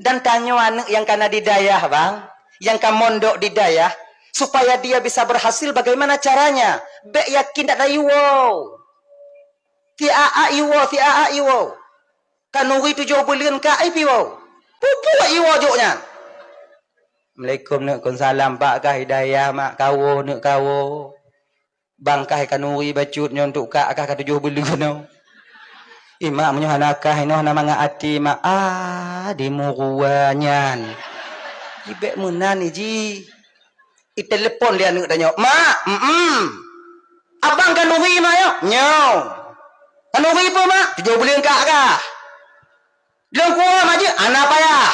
Dan tanya anak yang kena didayah bang, yang kan mondok didayah, supaya dia bisa berhasil bagaimana caranya. Bek yakin tak dayu wow. Tiaa iwo. Kanuri 7 bulan ka ai piwo. Pupu iwo joknya. Assalamualaikum nak kon salam pak kah hidayah mak kawo nak kawo. Bangkah kanuri bacut nyon untuk kak kah 7 bulan kono. Imak menyohanakah ino nama ngati mak di muruanyan. Ibek menan iji. I telepon dia nak tanya, "Mak, abang kanuri mak yo?" "Nyo." "Kanuri apa mak?" "7 bulan kak kah?" "Dalam kuah mak je, anak payah."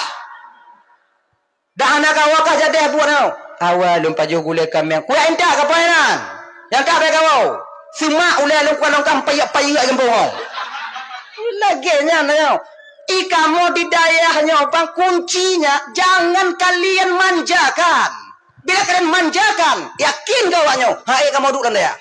"Dah anak kau kah jadi buat kau?" "Awal lum paju gule kami. Kuat entak ke painan? Yang kak be kau. Semak ulai lum kualong kam payak-payak gembong. Lagi nya nyo. Kamu didayahnya bang, kuncinya jangan kalian manjakan. Bila kalian manjakan, yakin kau nyo, hai kamu duduk dan dia.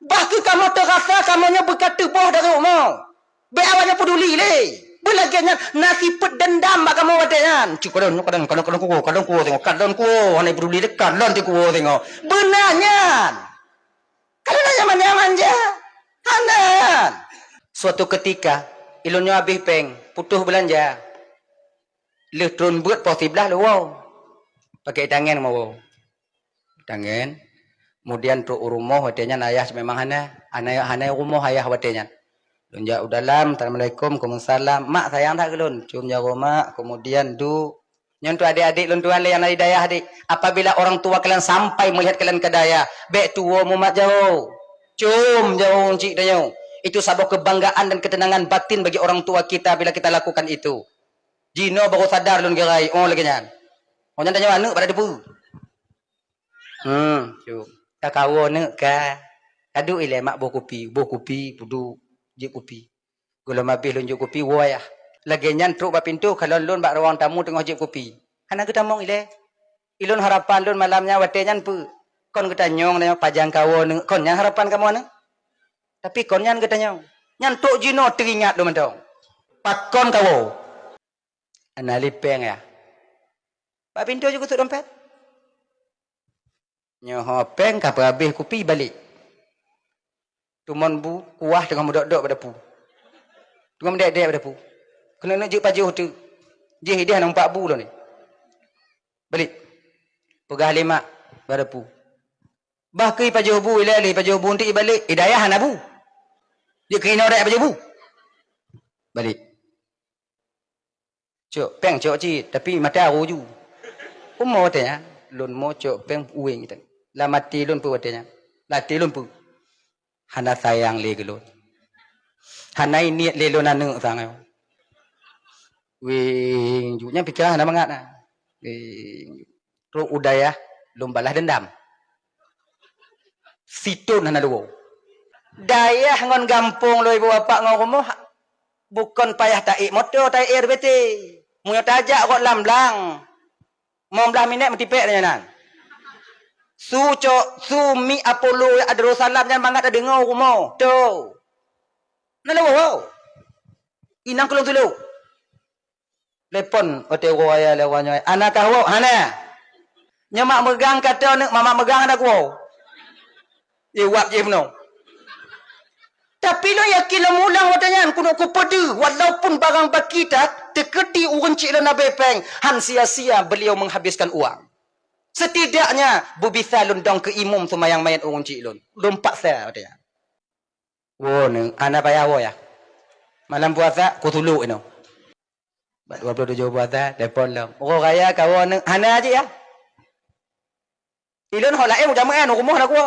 Bahkan kamu terasa kamunya berkata boh dari rumah. Be awalnya peduli le. Belagiannya nasi pedendam mak kamu wadangan. Kadon ku tengok kadon ku hanya peduli le kadon ti ku tengok. Benarnya. Kalau nanya manja. Hanan. Suatu ketika ilunnya habis peng, putus belanja. Leh turun buat posiblah lu wow. Pakai tangan mau. Tangan. Kemudian tu rumah wadenya ayah memang hana rumah ayah wadenya. Lunja udalam, assalamualaikum, waalaikumsalam. Mak sayang tak kelun, cium jauh mak. Kemudian nyentuh adik-adik lun tuan yang dari daya adik. Apabila orang tua kalian sampai melihat kalian ke daya, bek tua mumat jauh. Cium jauh cik daya. Itu sebuah kebanggaan dan ketenangan batin bagi orang tua kita bila kita lakukan itu. Jino baru sadar lun gerai. Oh lagi nyan. Oh nyan tanya mana pada debu. Cium. Tak kawo nak ka. Kadu ile mak bo kopi, pudu je kopi. Gula mabih lun je kopi wayah. Lagi nyan truk ba pintu kalau lun bak ruang tamu tengah je kopi. Hana kita mong ile. Ilun harapan lun malamnya wate nyan pu. Kon kita nyong na pajang kawo nak. Kon nyan harapan kamu ana? Tapi kon nyan katanya, nyan tok jino teringat do mentong. Pakon kawo. Anali peng ya. Pak pintu juga tutup dompet. Nyoho peng ka habis kopi balik. Tumon bu kuah dengan mudak-dok pada pu. Dengan mendek-dek pada pu. Kena nak je pajuh tu. Je hidah nang 4 bu lo ni. Balik. Pegah 5 pada pu. Bahki pajuh bu ilali pajuh bu nanti balik. Hidayah hana bu. Dia kena dak pajuh bu. Balik. Cok peng cok ci tapi mata roju. Ummo tanya lun mo cok peng uing kita. La mati lun pu tanya. Lati lun pu. Hana sayang le gelun. Hana ini le lun anu sangai. Wing junya pikir hana mangat na. Wing ro udaya lum balas dendam. Situn hana luo. Dayah ngon gampung lo ibu bapak ngon rumah bukan payah taik motor taik air bete. Munyo tajak kok lamblang. Mau belah minit metipek tanya nan. Su mi Apollo adro salam jangan bangat ada dengar rumah. Tu. Nala wo. Inang kulung tulu. Lepon ote wo aya lewanya. Anak kau hana. Nyamak megang kata nak mama megang anak wo. Wap je penuh. Tapi lo yakin lo mulang watanya kuno ku pede walaupun barang bakita teketi urun cik lo nabe peng han sia-sia beliau menghabiskan uang. Setidaknya bubitha lundong ke imum semayang mayat urun cik lo. Lompak saya watanya. Wo neng ana payawo ya. Malam puasa ku tulu ino. 27 puasa telefon lo. Oh raya kawan neng hana aja ya. Ilun holae udah main rumah nak ku.